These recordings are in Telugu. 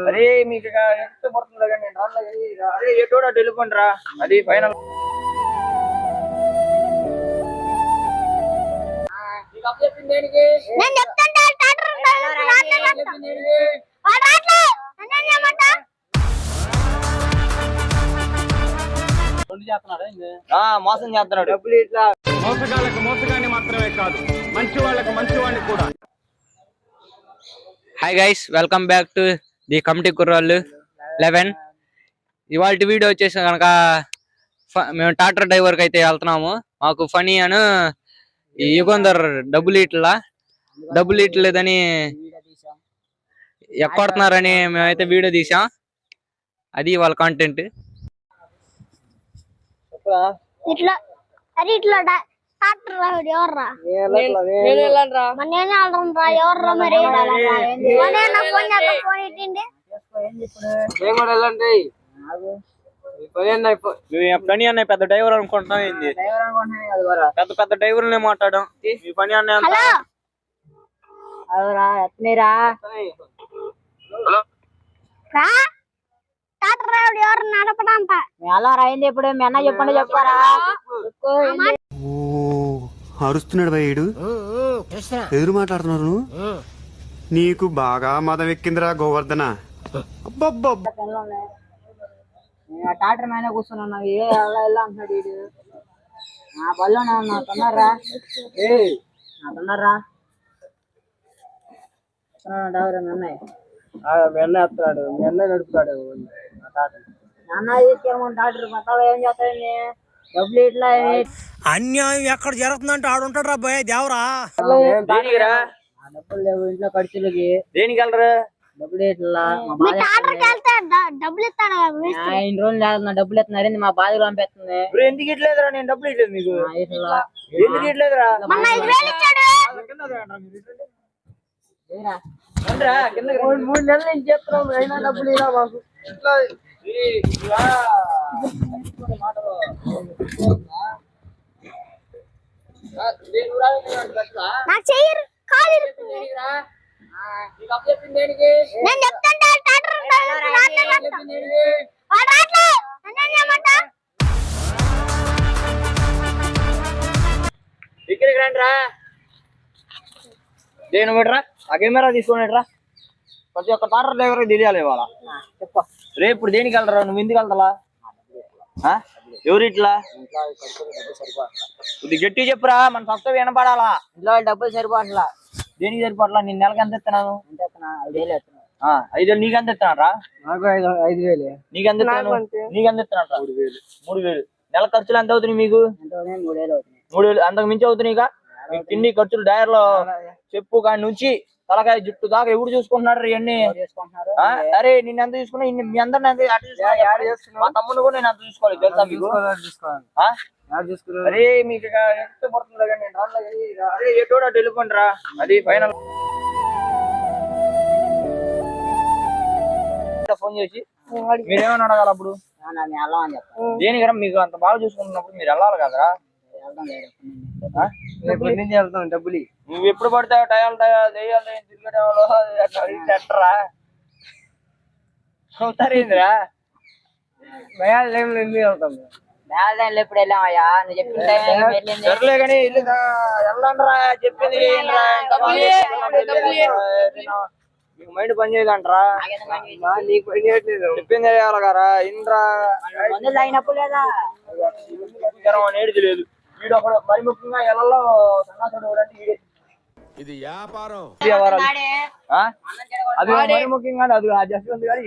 అరే మీకు ఎంత పడుతుందో కానీ నేను రాను. అరే ఎటోడా వెళ్ళిపోండి రా, అది ఫైనల్. మోసం చేస్తున్నాడు. డబ్బులు ఇట్లా మోసగాళ్ళకు మోసగాన్ని మాత్రమే కాదు, మంచి వాళ్ళకు మంచి వాడిని కూడా. Hi guys, welcome back to the committee కుర్రాళ్ళు 11. ఇవాళ వీడియో వచ్చేసి కనుక మేము ట్రాక్టర్ డ్రైవర్కి అయితే వెళ్తున్నాము. మాకు ఫనీ అను ఈ యుగంధర్ డబ్బులు ఇట్లేదని ఎక్కొడుతున్నారని మేమైతే వీడియో తీసాం. అది వాళ్ళ కాంటెంట్. పని అన్న పెద్ద డ్రైవర్ అనుకుంటున్నాం. ఏంది పెద్ద పెద్ద డ్రైవర్లే మాట్లాడడం. మీ పని అన్న నడపడంట ఎలా రాయింది ఇప్పుడు మీ అన్న చెప్పండి చెప్పారా? అరుస్తున్నాడు భయ్యుడు, ఎదురు మాట్లాడుతున్నారు. నీకు బాగా మదం ఎక్కిందిరా గోవర్ధన. టాటర్ మీద కూర్చున్నావు ఎలా అంటున్నాడు వీడు. నా బల్లోనే ఉన్నా తొందరరా మీ అన్న వస్తున్నాడు, మీ అన్న నడుపుతాడు నాన్న తీసుకెళ్ళమని టాటర్ మొత్తం ఏం చేస్తాయండి. డబ్బులు ఇట్లా అన్యాయం ఎక్కడ జరుగుతుందంటే ఆడుంటాడు రా భయ దేవరా. డబ్బులు లేవు ఇంట్లో ఖర్చులకి. దేనికి వెళ్ళరు? డబ్బులు ఇట్లా డబ్బులు ఇస్తాడు. ఇన్ని రోజులు లేదు డబ్బులు ఇస్తున్నారు, మా బాధలు పంపిస్తుంది. ఎందుకు ఇట్లేదురా? నేను డబ్బులు ఇట్లేదు మీకు. ఎందుకు ఇట్లేదురా? కింద 3 నెలల నుంచి చెప్తున్నాం, అయినా డబ్బులు ఇలా మాకు. ఇక్కడికి రండి రా. దేని పెట్టరా? ఆ కెమెరా తీసుకుని రా. ప్రతి ఒక్క టాటర్ డ్రైవర్ తెలియాలి ఇవాళ. చెప్ప రేపు ఇప్పుడు దేనికి వెళ్తారా? నువ్వు ఎందుకు వెళ్తా? ఎవరు ఇట్లా ఇది గట్టి చెప్పురా, మన సొంత వినపడాలా. ఇంట్లో డబ్బులు సరిపోట్లా. దేనికి సరిపోట్లా? నేను నెలకి ఎంత ఇస్తున్నాను? 5,000 నీకెంత ఇస్తున్నారా? నాకు 5,000. నీకెంత ఇస్తున్నా? 3,000. నెల ఖర్చులు ఎంత అవుతున్నాయి మీకు? 3,000. అంతకు మించి అవుతున్నాయి. మీకు తిండి ఖర్చులు డైర్లో చెప్పు కాడి నుంచి తలకాయ జుట్టు దాకా ఎవరు చూసుకుంటున్నారు ఇవన్నీ? అరే నిన్న ఎంత చూసుకున్నా, మీ అందరిని మా తమ్ముడు కూడా నేను అంత చూసుకోవాలి తెలుసా మీకు? అరే మీకు ఎంత పడుతుందో కానీ నేను రాను. అరే ఎటోడా వెళ్ళిపోండి రా, అది ఫైనల్. ఫోన్ చేసి మీరేమని అడగాలి అప్పుడు? దేనికరా? మీకు అంత బాగా చూసుకుంటున్నప్పుడు మీరు వెళ్ళాలి కదరా. వెళ్తాం డబ్బులు. నువ్వు ఎప్పుడు పడతావు? టయాలు తిరగటరా అవుతారేంద్రా? భయాలు టైంలో ఎందుకు వెళ్తాం? ఎప్పుడు వెళ్ళామయ్యా? నువ్వు చెప్పిన సర్లే కానీ వెళ్ళండి రా. చెప్పింది మీకు మైండ్ పని చేయదంటరా? నీకు పని చేయట్లేదు. చెప్పింది వేయాలి కదా. ఇంద్రా అయినప్పుడు లేదా ఏడిది లేదు. వీడు ఒకడు మరి ముఖ్యంగా ఎలలో సన్నాసుడు అంటే ఇది వ్యాపారం. అది మరి ముఖ్యంగా అది జస్ట్ ఉంది కానీ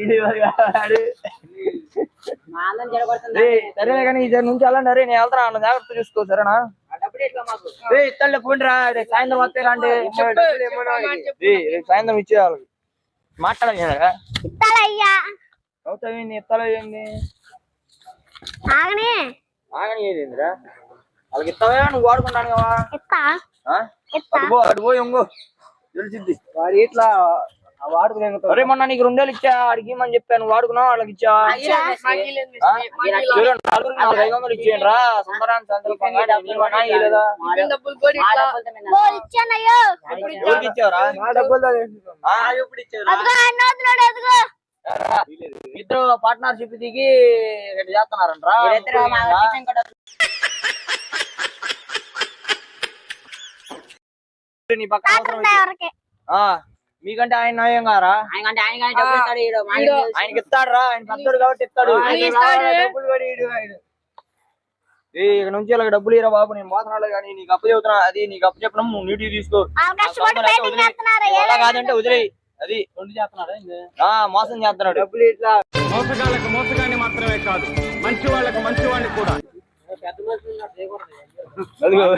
సరేలే కానీ ఈ నుంచి వెళ్ళండి. అరే నేను వెళ్తాను అన్న, జాగ్రత్త చూసుకో సరేనా? ఇస్తాలే ఫోన్ రా. సాయంత్రం వస్తే రండి. సాయంత్రం ఇచ్చేయాలి. మాట్లాడాలి అవుతావేంది? ఇస్తాలో ఏంది? ఆగని ఏదిరా? వాళ్ళకి ఇస్తావా? నువ్వు వాడుకుంటాను కదా. అటు పోయి ఇంకో తెలిసిద్ది. వాడు ఇట్లా అరే మొన్న నీకు 2 వేలు ఇచ్చా అడిగిమని చెప్పాను వాడుకున్నావు వాళ్ళకి ఇచ్చా చూడండి, నలుగురికి 500 ఇచ్చేయండి రా సుందరాన్ని సందర్భంగా ఎవరికి ఇచ్చావురా ఇద్దరు పార్ట్నర్షిప్ దిగి ఇట్లా చేస్తున్నారంట్రా నీ పక్కన అవసరం అయితే. మీకంటే ఆయన నయం కారా ఆయనకి ఇస్తాడు రా ఆయన పెద్దోడు కాబట్టి ఇస్తాడు ఇక నుంచి ఇలా డబ్బులు ఇరా బాబు నేను మోసనాడు కానీ నీకు అప్పు చెబుతున్నా అది నీకు అప్పు చెప్పడం నువ్వు నీటికి తీసుకో అలా కాదంటే వదిలేయి అది 2 చేస్తున్నాడు మోసం చేస్తున్నాడు డబ్బులు ఇట్లా మోసగాళ్ళకి మోసగాన్ని మాత్రమే కాదు మంచి వాళ్ళకి మంచి వాడిని కూడా అదిగో